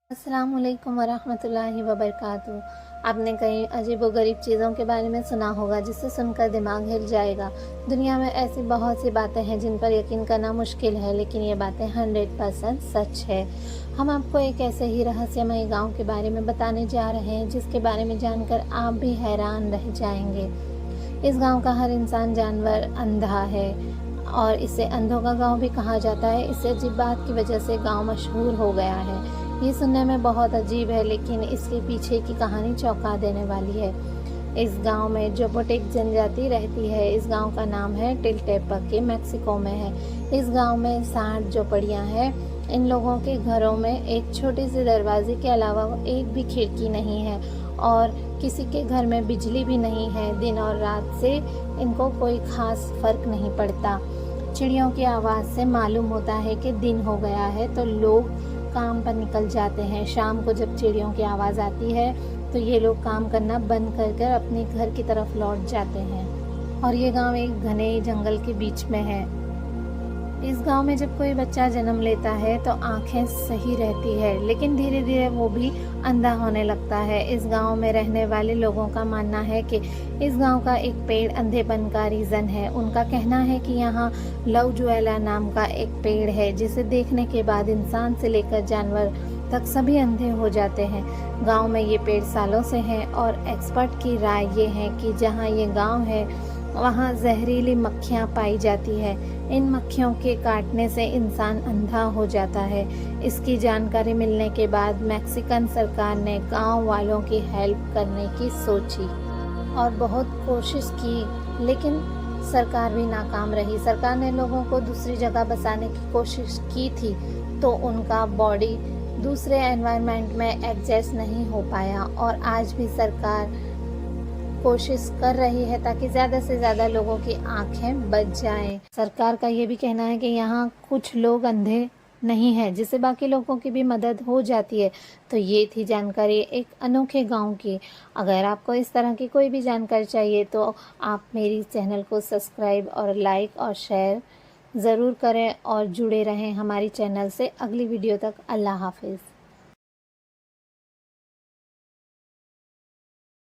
अस्सलाम वालेकुम वरहमतुल्लाहि वबरकातुहू। आपने कई अजीबोगरीब चीज़ों के बारे में सुना होगा जिससे सुनकर दिमाग हिल जाएगा। दुनिया में ऐसी बहुत सी बातें हैं जिन पर यकीन करना मुश्किल है, लेकिन ये बातें 100% सच है। हम आपको एक ऐसे ही रहस्यमय गांव के बारे में बताने जा रहे हैं जिसके बारे में जानकर आप भी हैरान रह जाएंगे। इस गाँव का हर इंसान जानवर अंधा है और इसे अंधों का गाँव भी कहा जाता है। इस अजीब बात की वजह से गाँव मशहूर हो गया है। ये सुनने में बहुत अजीब है, लेकिन इसके पीछे की कहानी चौंका देने वाली है। इस गांव में जोपोटेक जनजाति रहती है। इस गांव का नाम है टिलटेपक, ये मेक्सिको में है। इस गांव में 60 झोपड़ियां हैं। इन लोगों के घरों में एक छोटी सी दरवाजे के अलावा एक भी खिड़की नहीं है और किसी के घर में बिजली भी नहीं है। दिन और रात से इनको कोई खास फर्क नहीं पड़ता। चिड़ियों की आवाज़ से मालूम होता है कि दिन हो गया है, तो लोग काम पर निकल जाते हैं। शाम को जब चिड़ियों की आवाज़ आती है तो ये लोग काम करना बंद कर अपने घर की तरफ लौट जाते हैं। और ये गांव एक घने जंगल के बीच में है। इस गांव में जब कोई बच्चा जन्म लेता है तो आंखें सही रहती है, लेकिन धीरे धीरे वो भी अंधा होने लगता है। इस गांव में रहने वाले लोगों का मानना है कि इस गांव का एक पेड़ अंधेपन का रीज़न है। उनका कहना है कि यहाँ लव जुएला नाम का एक पेड़ है जिसे देखने के बाद इंसान से लेकर जानवर तक सभी अंधे हो जाते हैं। गांव में ये पेड़ सालों से हैं और एक्सपर्ट की राय ये है कि जहाँ ये गांव है वहाँ जहरीली मक्खियाँ पाई जाती है। इन मक्खियों के काटने से इंसान अंधा हो जाता है। इसकी जानकारी मिलने के बाद मैक्सिकन सरकार ने गांव वालों की हेल्प करने की सोची और बहुत कोशिश की, लेकिन सरकार भी नाकाम रही। सरकार ने लोगों को दूसरी जगह बसाने की कोशिश की थी, तो उनका बॉडी दूसरे एनवायरनमेंट में एडजस्ट नहीं हो पाया और आज भी सरकार कोशिश कर रही है ताकि ज़्यादा से ज़्यादा लोगों की आंखें बच जाएं। सरकार का ये भी कहना है कि यहाँ कुछ लोग अंधे नहीं हैं, जिससे बाकी लोगों की भी मदद हो जाती है। तो ये थी जानकारी एक अनोखे गांव की। अगर आपको इस तरह की कोई भी जानकारी चाहिए तो आप मेरी चैनल को सब्सक्राइब और लाइक और शेयर ज़रूर करें और जुड़े रहें हमारी चैनल से। अगली वीडियो तक अल्लाह हाफिज़।